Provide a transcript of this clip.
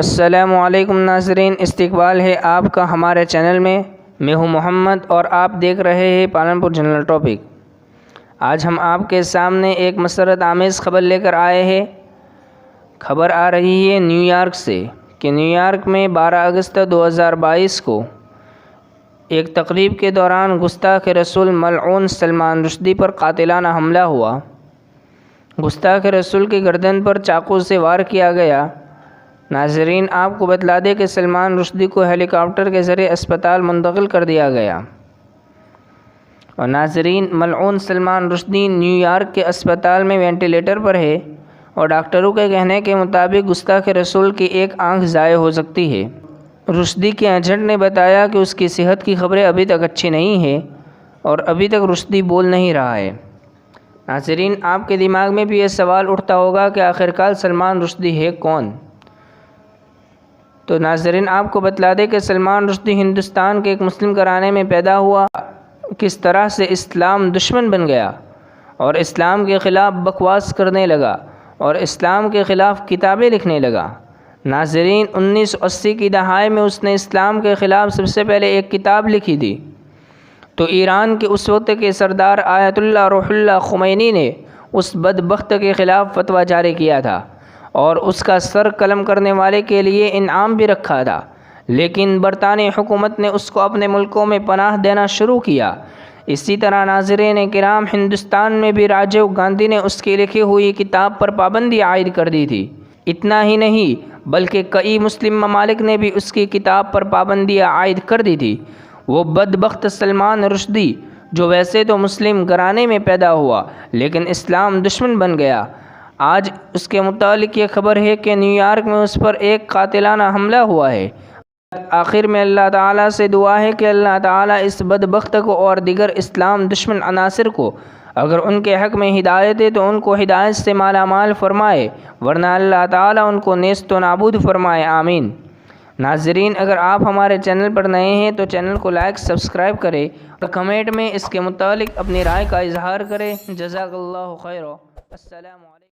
السلام علیکم ناظرین، استقبال ہے آپ کا ہمارے چینل میں ہوں محمد اور آپ دیکھ رہے ہیں پالنپور جنرل ٹاپک۔ آج ہم آپ کے سامنے ایک مسرت آمیز خبر لے کر آئے ہیں۔ خبر آ رہی ہے نیو یارک سے کہ نیو یارک میں 12 اگست 2022 کو ایک تقریب کے دوران گستاخ رسول ملعون سلمان رشدی پر قاتلانہ حملہ ہوا۔ گستاخ رسول کی گردن پر چاقو سے وار کیا گیا۔ ناظرین، آپ کو بتلا دیں کہ سلمان رشدی کو ہیلی کاپٹر کے ذریعے اسپتال منتقل کر دیا گیا۔ اور ناظرین، ملعون سلمان رشدی نیو یارک کے اسپتال میں وینٹیلیٹر پر ہے اور ڈاکٹروں کے کہنے کے مطابق گستاخ رسول کی ایک آنکھ ضائع ہو سکتی ہے۔ رشدی کے ایجنٹ نے بتایا کہ اس کی صحت کی خبریں ابھی تک اچھی نہیں ہیں اور ابھی تک رشدی بول نہیں رہا ہے۔ ناظرین، آپ کے دماغ میں بھی یہ سوال اٹھتا ہوگا کہ آخرکار سلمان رشدی ہے کون؟ تو ناظرین، آپ کو بتلا دیں کہ سلمان رشدی ہندوستان کے ایک مسلم گھرانے میں پیدا ہوا، کس طرح سے اسلام دشمن بن گیا اور اسلام کے خلاف بکواس کرنے لگا اور اسلام کے خلاف کتابیں لکھنے لگا۔ ناظرین، 1980 کی دہائی میں اس نے اسلام کے خلاف سب سے پہلے ایک کتاب لکھی تھی۔ تو ایران کے اس وقت کے سردار آیت اللہ روح اللہ خمینی نے اس بدبخت کے خلاف فتویٰ جاری کیا تھا اور اس کا سر قلم کرنے والے کے لیے انعام بھی رکھا تھا، لیکن برطانوی حکومت نے اس کو اپنے ملکوں میں پناہ دینا شروع کیا۔ اسی طرح ناظرین کرام، ہندوستان میں بھی راجیو گاندھی نے اس کی لکھی ہوئی کتاب پر پابندی عائد کر دی تھی۔ اتنا ہی نہیں بلکہ کئی مسلم ممالک نے بھی اس کی کتاب پر پابندیاں عائد کر دی تھی۔ وہ بدبخت سلمان رشدی، جو ویسے تو مسلم گھرانے میں پیدا ہوا لیکن اسلام دشمن بن گیا، آج اس کے متعلق یہ خبر ہے کہ نیو یارک میں اس پر ایک قاتلانہ حملہ ہوا ہے۔ آخر میں اللہ تعالیٰ سے دعا ہے کہ اللہ تعالیٰ اس بدبخت کو اور دیگر اسلام دشمن عناصر کو، اگر ان کے حق میں ہدایت ہے تو ان کو ہدایت سے مالا مال فرمائے، ورنہ اللہ تعالیٰ ان کو نیست و نابود فرمائے، آمین۔ ناظرین، اگر آپ ہمارے چینل پر نئے ہیں تو چینل کو لائک سبسکرائب کریں اور کمنٹ میں اس کے متعلق اپنی رائے کا اظہار کریں۔ جزاک اللہ خیر۔ السلام علیکم۔